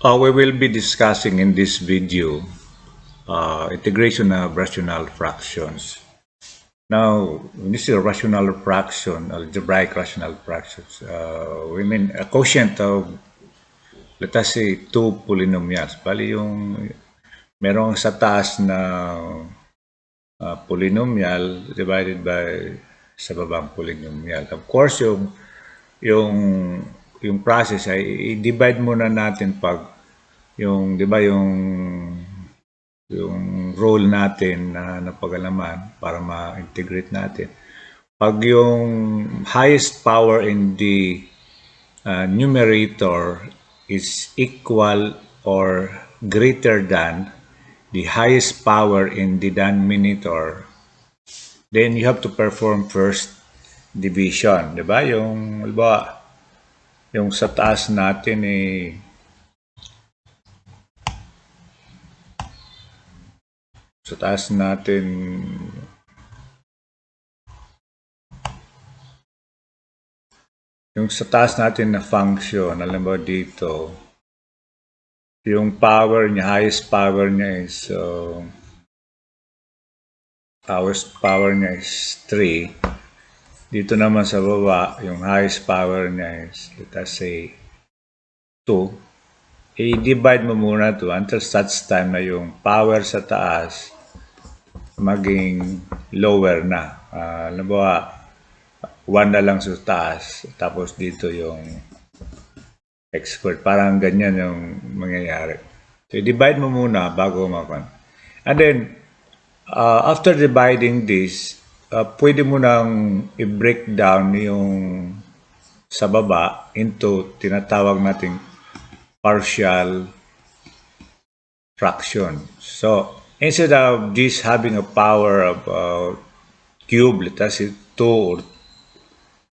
We will be discussing in this video integration of rational fractions. Now, when you say rational fraction, algebraic rational fractions, we mean a quotient of, let us say, two polynomials. Bali yung merong sa taas na polynomial divided by sa babang polynomial. Of course, yung yung process ay i-divide muna natin pag yung 'di ba yung role natin na napag-alaman para ma-integrate natin. Pag yung highest power in the numerator is equal or greater than the highest power in the denominator, then you have to perform first division, 'di ba? Yung halimbawa, yung sa taas natin sa taas natin yung sa taas natin na function, alam mo dito, yung power niya, highest power niya is power niya is 3. Dito naman sa baba, yung highest power niya is, let us say, 2. I-divide mo muna to until such time na yung power sa taas maging lower na. Halimbawa, 1 na lang sa taas, tapos dito yung x squared. Parang ganyan yung mangyayari. So, i-divide mo muna bago makon. And then, after dividing this, pwede mo nang i-break down yung sa baba into tinatawag nating partial fraction. So, instead of this having a power of cube, let us say 2 or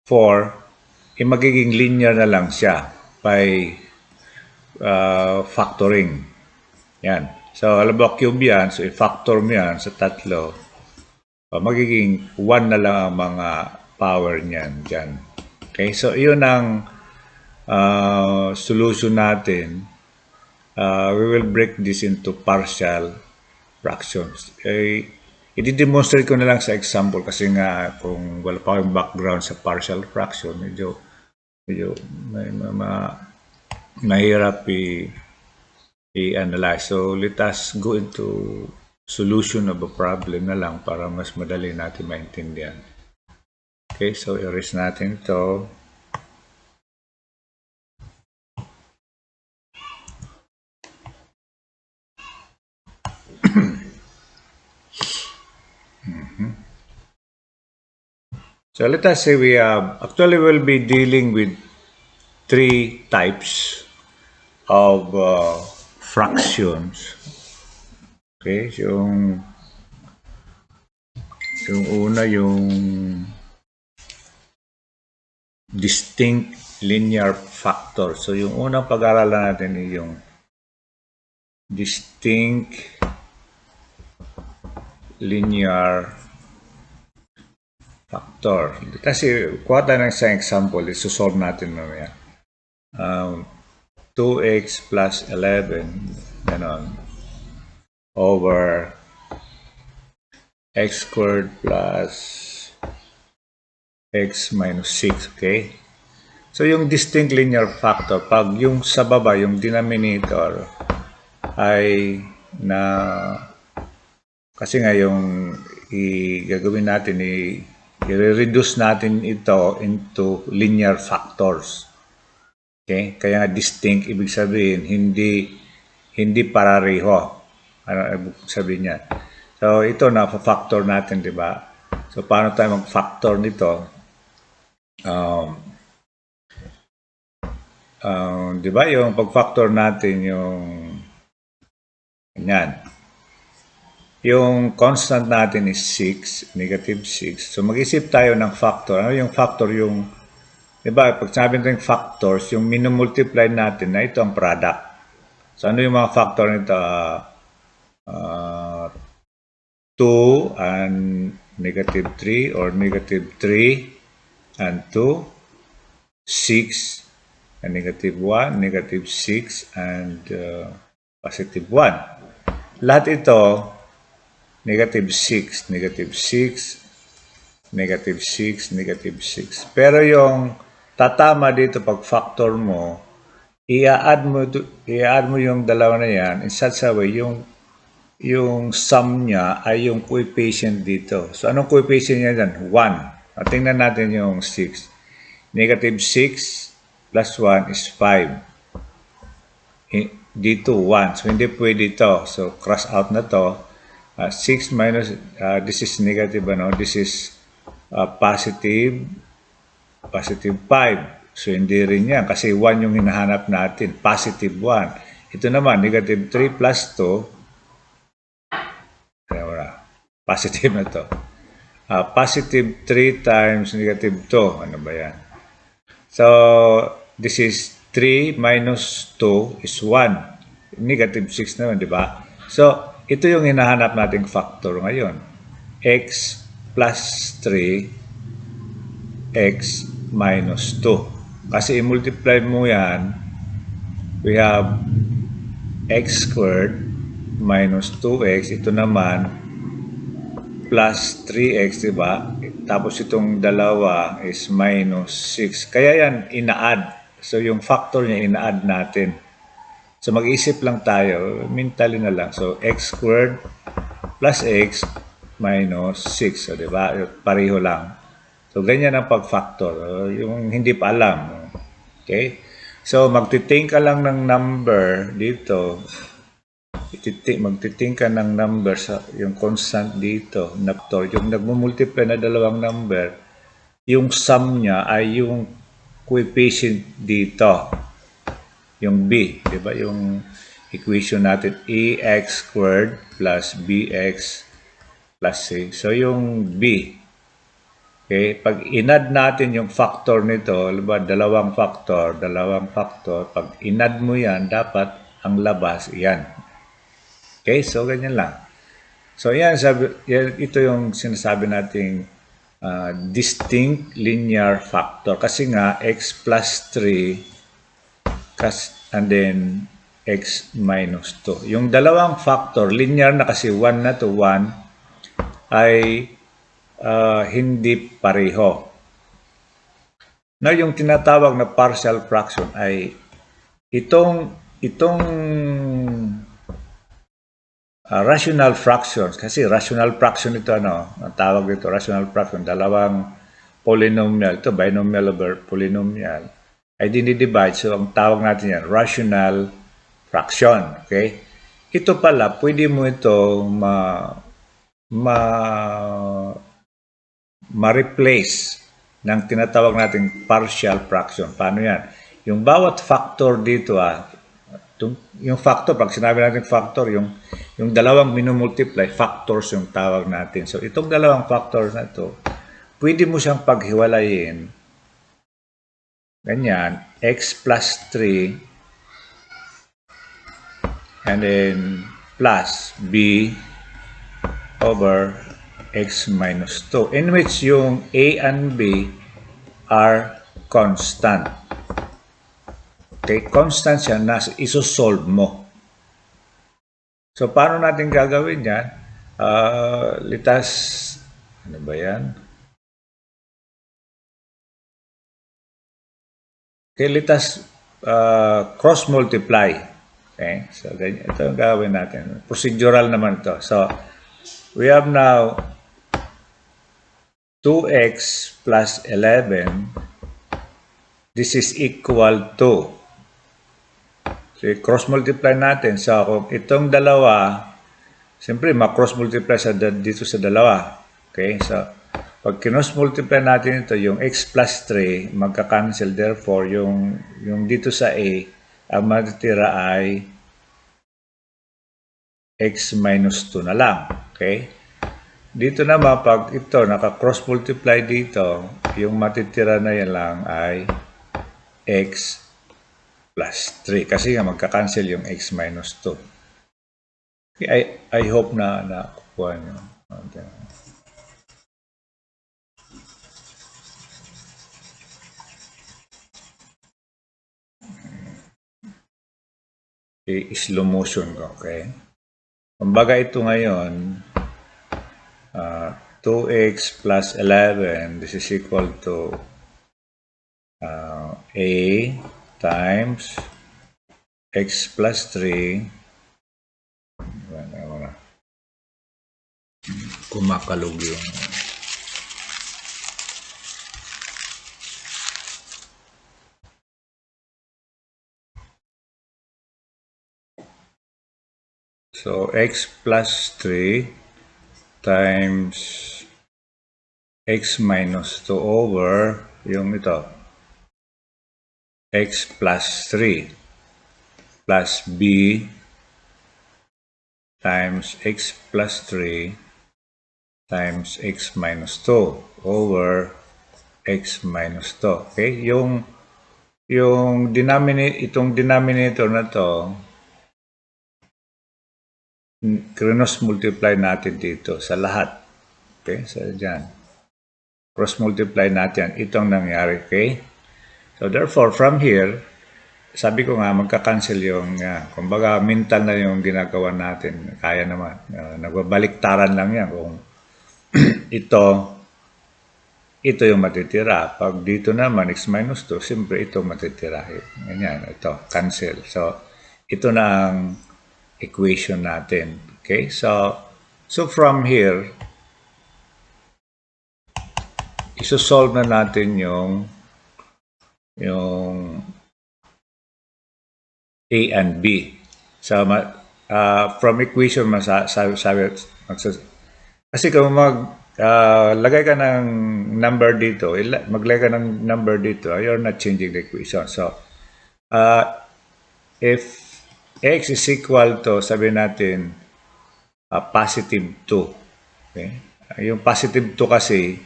4, magiging linear na lang siya by factoring. Yan. So, alam mo, cube yan. So, i-factor mo yan sa tatlo. Magiging 1 na lang ang mga power niyan dyan. Okay? So, yun ang solution natin. We will break this into partial fractions. I-demonstrate ko na lang sa example kasi nga kung wala pa yung background sa partial fraction, medyo mahirap i-analyze. So let us go into solution of a problem na lang para mas madali natin maintindihan. Okay, so erase natin ito. So let us say we actually will be dealing with 3 types of fractions. Okay, yung una yung distinct linear factor. So yung unang pag-aaralan natin ay yung distinct linear factor. Kasi kuha tayo ng isang example, isusolve natin mamaya. 2x plus 11, ganon, over x squared plus x minus 6, okay? So, yung distinct linear factor, pag yung sa baba, yung denominator, ay na, kasi nga yung gagawin natin, i-reduce natin ito into linear factors. Okay? Kaya nga distinct, ibig sabihin, hindi parareho. Ano ibig sabihin niya? So, ito na, factor natin, di ba? So, paano tayo mag-factor nito? Di ba? Yung pag-factor natin, yung ganyan. Yung constant natin is 6, negative 6. So, mag-isip tayo ng factor. Ano yung factor? Yung, di ba, pag sabi natin factors, yung minumultiply natin na ito ang product. So, ano yung mga factor nito? 2 and negative 3 or negative 3 and 2, 6 a negative 1, negative 6, and positive 1. Lahat ito, negative 6, negative 6, negative 6, negative 6. Pero yung tatama dito pag factor mo, i-add mo yung dalawa na yan in such a way yung sum niya ay yung coefficient dito. So anong coefficient niya dyan? 1. Tingnan natin yung 6. Negative 6 plus 1 is 5. Dito 1. So hindi pwede ito. So cross out na to. 6 minus, this is negative, this is positive 5. So hindi rin yan kasi 1 yung hinahanap natin. Positive 1. Ito naman, negative 3 plus 2. Positive na to. Positive 3 times negative 2. Ano ba yan? So, this is 3 minus 2 is 1. Negative 6 naman, di ba? So, ito yung hinahanap nating factor ngayon. X plus 3, x minus 2. Kasi i-multiply mo yan, we have x squared minus 2x. Ito naman, plus 3x, di ba? Tapos itong dalawa is minus 6. Kaya yan, ina-add. So, yung factor niya, ina-add natin. So, mag-isip lang tayo. Mentally na lang. So, x squared plus x minus 6. So, di ba? Pareho lang. So, ganyan ang pag-factor. Yung hindi pa alam. Okay? So, magtithink ka lang ng number dito. Magtiting ka ng number sa yung constant dito, yung nagmumultiply na dalawang number, yung sum niya ay yung coefficient dito, yung b, di ba? Yung equation natin, ax squared plus bx plus c. So yung b, okay, pag inad natin yung factor nito, diba, dalawang factor, pag inad mo yan, dapat ang labas yan. Okay, so ganyan lang. So yan, ito yung sinasabi nating distinct linear factor. Kasi nga, x plus 3 and then x minus 2. Yung dalawang factor, linear na kasi 1 na to 1, ay hindi pareho. Now, yung tinatawag na partial fraction ay itong rational fractions, kasi rational fraction ito, ang tawag dito, rational fraction, dalawang polynomial, ito binomial over polynomial, ay dinidivide. So, ang tawag natin yan, rational fraction. Okay? Ito pala, pwede mo ito ma-replace ng tinatawag nating partial fraction. Paano yan? Yung bawat factor dito, yung factor, pag sinabi natin factor, yung dalawang minumultiply, factors yung tawag natin. So, itong dalawang factors na ito, pwede mo siyang paghiwalayin. Ganyan, x plus 3, and then plus b over x minus 2, in which yung a and b are constant. Okay, constant siya na isosolve mo. So, paano natin gagawin yan? Litas, ano ba yan? Okay, litas cross-multiply. Okay, so ganyan. Ito ang gagawin natin. Procedural naman ito. So, we have now 2x plus 11. This is equal to, so, cross-multiply natin. So, kung itong dalawa, siyempre, ma-cross-multiply dito sa dalawa. Okay? So, pag kinos-multiply natin ito, yung x plus 3, magka-cancel. Therefore, yung dito sa a, ang matitira ay x minus 2 na lang. Okay? Dito naman, pag ito, naka-cross-multiply dito, yung matitira na yan lang ay x plus 3. Kasi nga magka-cancel yung x minus 2. Okay, I hope na nakukuha nyo. Okay. i-slow motion ko, okay? Kumbaga ito ngayon, 2x plus 11, this is equal to a times x plus 3, kumakalog yung so x plus 3 times x minus 2 over yung ito x plus 3 plus b times x plus 3 times x minus 2 over x minus 2. Okay? Yung itong denominator na to, cross multiply natin dito sa lahat. Okay? So, dyan. Cross multiply natin. Itong nangyari. Okay? So, therefore, from here, sabi ko nga, magka-cancel yung, kumbaga, mental na yung ginagawa natin. Kaya naman. Nagbabaliktaran lang yan. Kung ito yung matitira. Pag dito naman, x minus 2, siyempre ito matitira. Ganyan, ito, cancel. So, ito na ang equation natin. Okay? So from here, isosolve na natin yung A and B. So, from equation, kasi kung lagay ka ng number dito, maglagay ka ng number dito, you're not changing the equation. So, if x is equal to, sabihin natin, positive 2. Okay? Yung positive 2 kasi,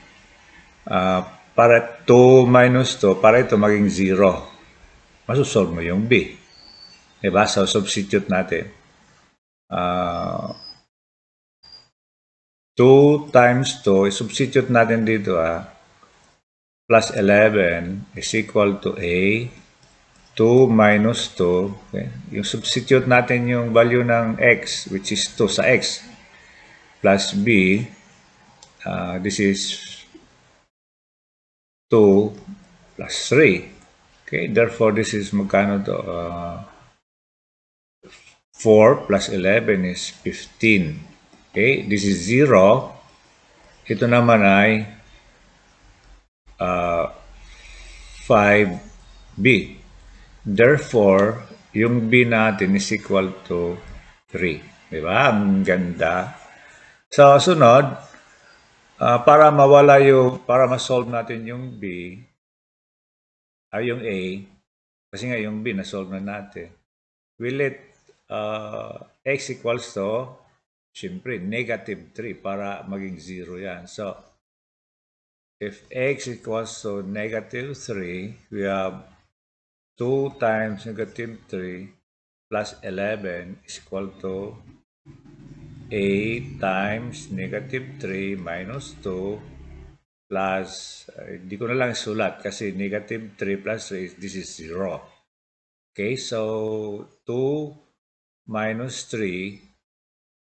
para 2 minus 2, para ito maging 0. Masusolve mo yung B. Diba? So, substitute natin. 2 times 2, substitute natin dito plus 11 is equal to A, 2 minus 2. Okay? Yung substitute natin yung value ng x, which is 2 sa x, plus B, this is 2 plus 3. Okay, therefore this is magkano to? 4 plus 11 is 15. Okay, this is 0. Ito naman ay 5b. Therefore, yung b natin is equal to 3. Diba? Ang ganda. So, sunod, para ma-solve natin yung b, yung a, kasi nga yung b na-solve na natin. We let x equals to, syempre, negative 3 para maging 0 yan. So, if x equals to negative 3, we have 2 times negative 3 plus 11 is equal to 8 times negative 3 minus 2 plus, hindi ko na lang sulat kasi negative 3 plus 3, this is 0. Okay, so 2 minus 3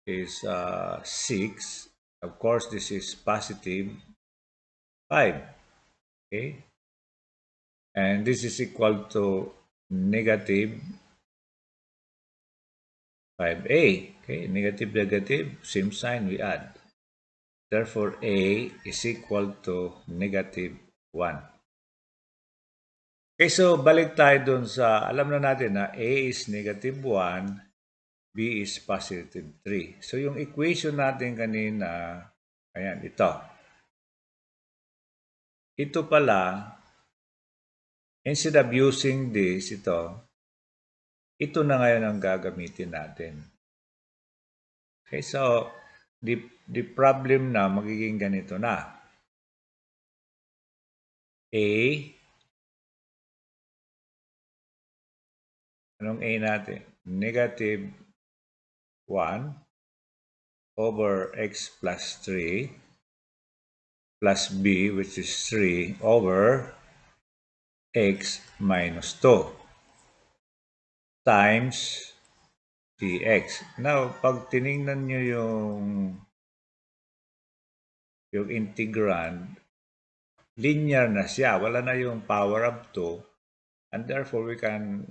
is 6. Of course, this is positive 5. Okay? And this is equal to negative 5a. Okay? Negative, same sign we add. Therefore, a is equal to negative 1. Okay, so balik tayo dun sa, alam na natin na a is negative 1, b is positive 3. So, yung equation natin kanina, ayan, ito. Ito pala, instead of using this, ito na ngayon ang gagamitin natin. Okay, so, the problem na magiging ganito na. A, anong A natin? Negative 1 over x plus 3 plus b, which is 3 over x minus 2 times dx. Now, pag tiningnan nyo yung integrand, linear na siya. Wala na yung power of 2. And therefore, we can,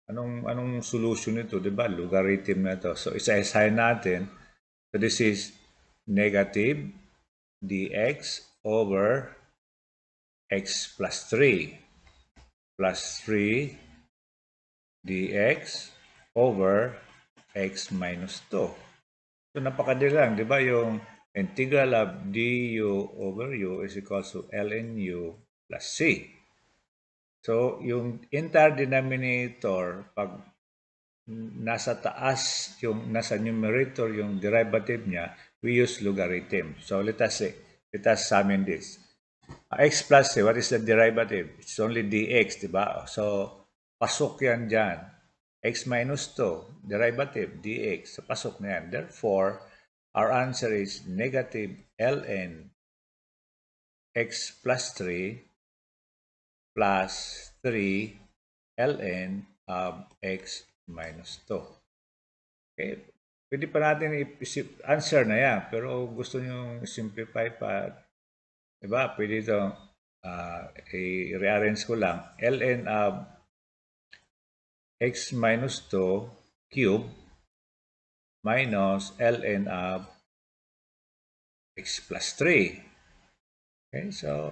anong solution nito? Diba? Logarithm na to. So, isa-assign natin. So, this is negative dx over x plus 3 plus 3 dx over x minus 2. So, napakadali lang, di ba? Yung integral of du over u is equal to ln u plus c. So, yung entire denominator, pag nasa taas, yung nasa numerator, yung derivative niya, we use logarithm. So, let us summon this. X plus c, what is the derivative? It's only dx, di ba? So, pasok yan dyan. X minus 2, derivative, dx. So, pasok na yan. Therefore, our answer is negative ln x plus 3 plus 3 ln of x minus 2. Okay? Pwede pa natin answer na yan. Pero gusto nyo simplify pa, diba? Pwede ito, i-rearrange ko lang. ln of x minus 2 cube minus ln of x plus 3. Okay, so,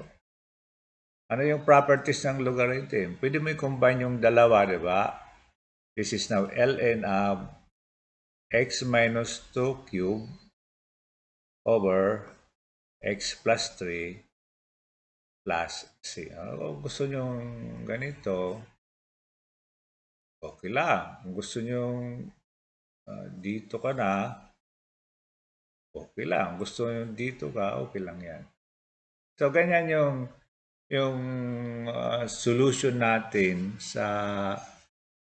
ano yung properties ng logarithm? Pwede mo i-combine yung dalawa, di ba? This is now ln of x minus 2 cube over x plus 3 plus c. Kung gusto nyo ganito, okay lang. Kung gusto nyo dito ka na, okay lang. Gusto nyo dito ka, okay lang yan. So, ganyan yung solution natin sa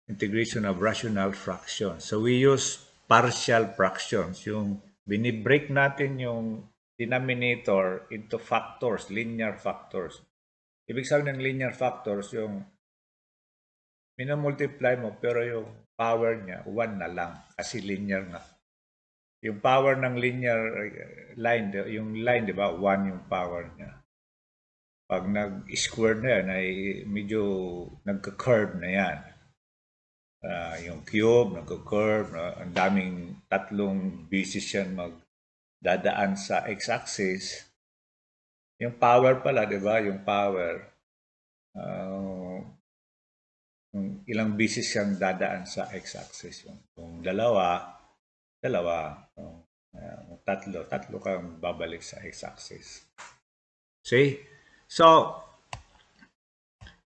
integration of rational fractions. So, we use partial fractions. Yung binibreak natin yung denominator into factors, linear factors. Ibig sabihin ng linear factors, yung minamultiply mo, pero yung power niya, 1 na lang. Kasi linear nga. Yung power ng linear line, yung line, di ba? 1 yung power niya. Pag nag-square na yan, ay medyo nagka-curve na yan. Yung cube, nagka-curve, ang daming tatlong bisis yan magdadaan sa x-axis. Yung power pala, di ba? Yung power, ilang bisis siyang dadaan sa x-axis. Kung dalawa, tatlo kang babalik sa x-axis. See? So,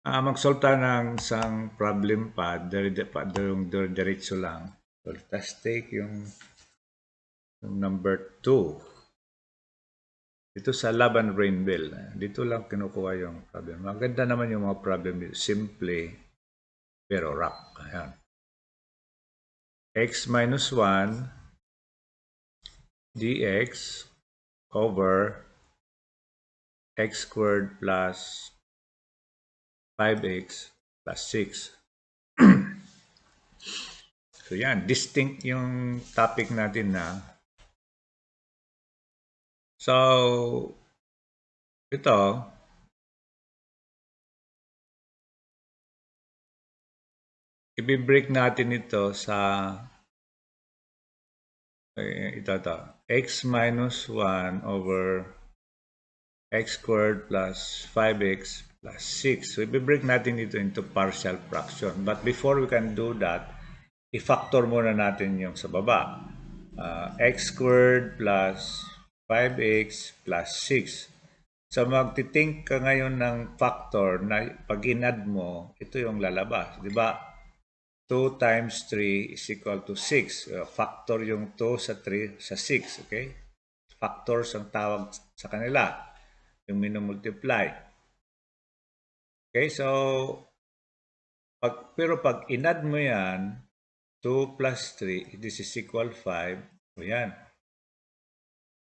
mag-solve tayo ng isang problem pa, diretso lang. So, let's take yung number 2. Dito sa Laban Rainbill. Dito lang kinukuha yung problem. Maganda naman yung mga problem dito. Simple, pero rock. Ayan. X minus 1 dx over x squared plus 5x plus 6. So yan, distinct yung topic natin na. So, ito, i-break natin ito sa ito, x minus 1 over x squared plus 5x plus 6. So, i-break natin ito into partial fraction. But before we can do that, i-factor muna natin yung sa baba. X squared plus 5x plus 6. So, magtitink ka ngayon ng factor na pag in-add mo, ito yung lalabas. Di ba? 2 times 3 is equal to 6. Factor yung 2 sa 3 sa 6. Okay? Factors ang tawag sa kanila. Yung minumultiply. Okay, so, pero pag in-add mo yan, 2 plus 3, this is equal 5. O yan.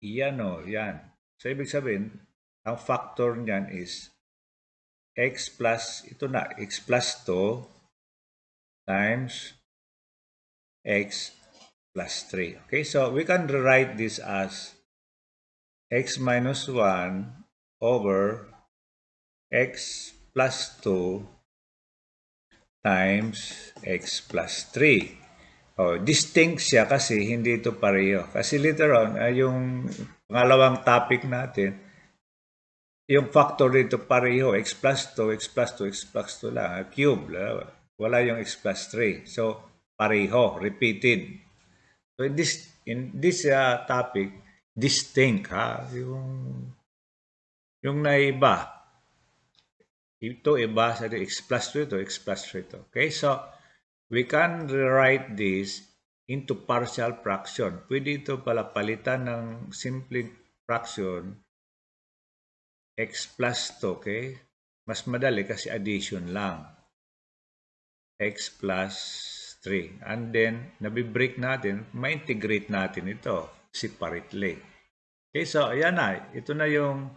Iyan o, yan. So, ibig sabihin, ang factor niyan is x plus, ito na, x plus 2 times x plus 3. Okay, so we can rewrite this as x minus 1 over x plus 2 times x plus 3. Oh, distinct siya kasi hindi ito pareho. Kasi later on, yung pangalawang topic natin, yung factor dito pareho, x plus 2, x plus 2, x plus 2 lang, cube. Wala yung x plus 3. So, pareho, repeated. So, in this topic, distinct, ha? Yung naiba. Ito iba sa x plus 2 ito, x plus 3 ito. Okay, so, we can rewrite this into partial fraction. Pwede ito pala palitan ng simple fraction x plus 2, okay? Mas madali kasi addition lang. X plus 3. And then, nabibreak natin, ma-integrate natin ito separately. Okay, so ayan na. Ito na yung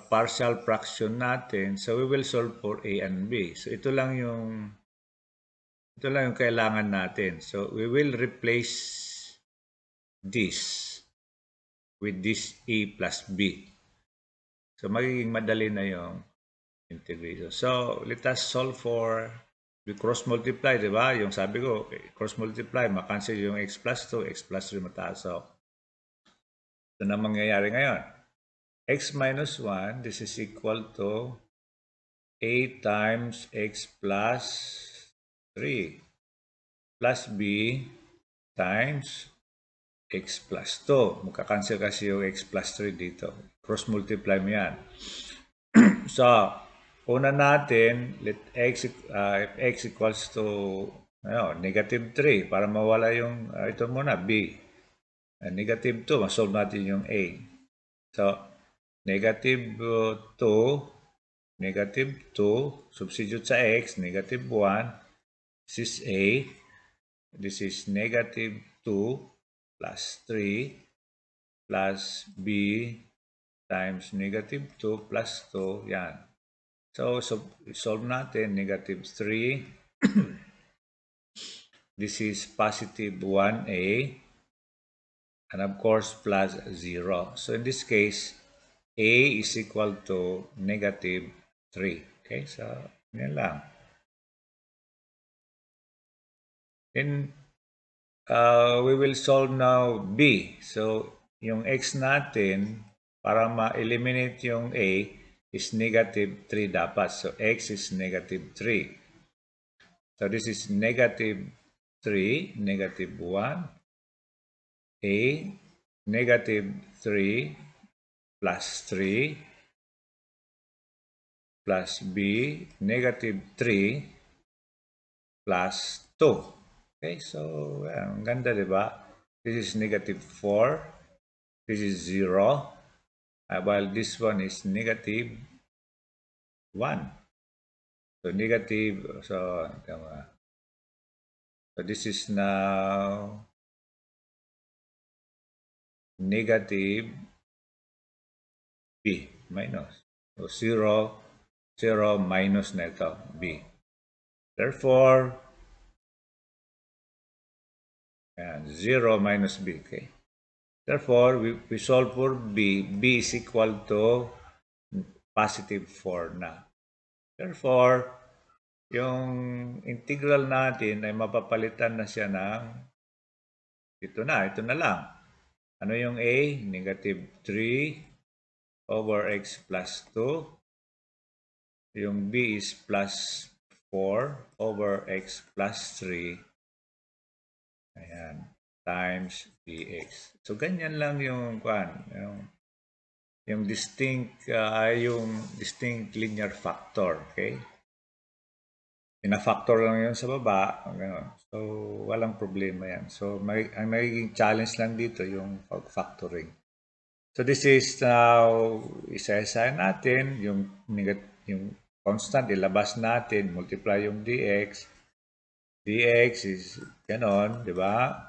partial fraction natin. So we will solve for A and B. So ito lang yung kailangan natin. So we will replace this with this A plus B. So magiging madali na yung integration. So let us solve for we cross multiply, di ba? Yung sabi ko, cross multiply, makancel yung x plus 2, x plus 3 mataas. So ito na mangyayari ngayon. X minus 1, this is equal to A times x plus 3 plus B times x plus 2. Magka-cancel kasi yung x plus 3 dito. Cross multiply mo yan. So, una natin, let x, if x equals to negative 3 para mawala yung, ito muna, b. Negative 2, masolve natin yung a. So, negative 2, substitute sa x, negative 1, this is a, this is negative 2 plus 3 plus b times negative 2 plus 2, yan. So solve natin, negative 3, this is positive 1a, and of course plus 0. So in this case, a is equal to negative 3. Okay, so yan lang. Then we will solve now b. So yung x natin, para ma-eliminate yung a, is negative 3 dapat. So x is negative 3. So this is negative 3, negative 1, a, negative 3 plus 3 plus b, negative 3 plus 2. Okay, so ang ganda, di ba? This is negative 4, this is 0, while this one is negative 1. So negative, so this is now negative b minus. So 0, 0 minus na ito, b. Therefore, 0 minus b, okay? Therefore, we solve for b. B is equal to positive 4 na. Therefore, yung integral natin ay mapapalitan na siya ng ito na lang. Ano yung a? Negative 3 over x plus 2. Yung b is plus 4 over x plus 3. Ayan. Times dx. So, ganyan lang yung yung distinct linear factor, okay? Ina-factor lang yun sa baba, gano'n. So, walang problema yan. So, ang magiging challenge lang dito yung factoring. So, this is now, isa-isa natin, yung constant, ilabas natin, multiply yung dx. Dx is gano'n, di ba?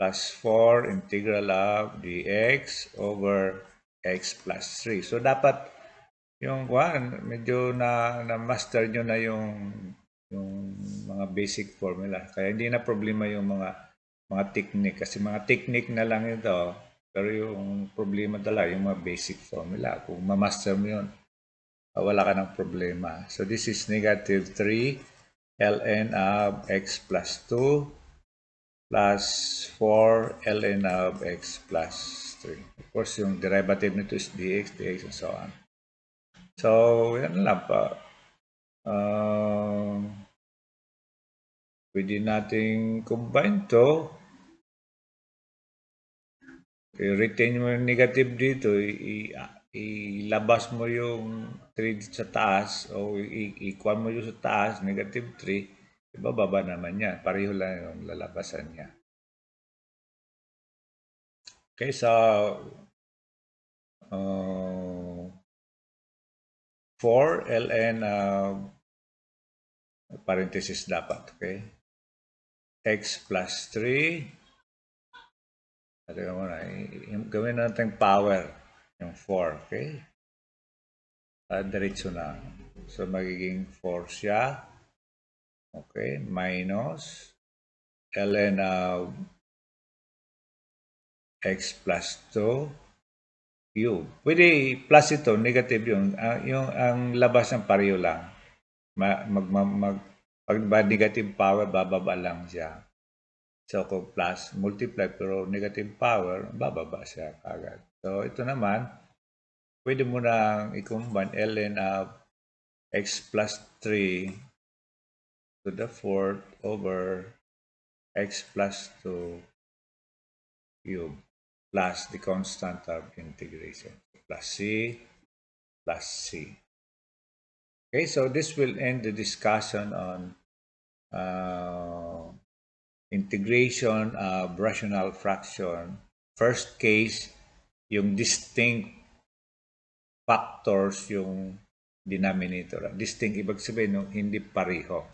Plus 4 integral of dx over x plus 3. So, dapat yung medyo na master nyo na yung mga basic formula. Kaya hindi na problema yung mga technique kasi mga technique na lang ito. Pero yung problema talaga yung mga basic formula. Kung ma-master mo yun, wala ka ng problema. So this is negative 3 ln of x plus 2 plus 4 ln of x plus 3. Of course, yung derivative nito is dx, and so on. So, yan lang pa. Pwede nating combine to. I-retain mo yung negative dito. Ilabas mo yung 3 sa taas o i-equal mo yung sa taas, negative 3. Ibababa naman yan. Pareho lang yung lalabasan niya. Okay, so 4 ln parenthesis dapat, okay? X plus 3. Gawin natin power, yung 4, okay? Diretso na. So, magiging 4 siya. Okay, minus ln of x plus 2 cube. Pwede plus ito, negative yun. Ang labas ng pareho lang. Pag negative power, bababa lang siya. So, kung plus, multiply, pero negative power, bababa siya agad. So, ito naman, pwede mo nang i-combine ln of x plus 3 to the 4th over x plus 2 cube plus the constant of integration plus c plus c. Okay, so this will end the discussion on integration of rational fraction. First case, yung distinct factors yung denominator. Distinct, ibig sabihin, no, hindi pareho.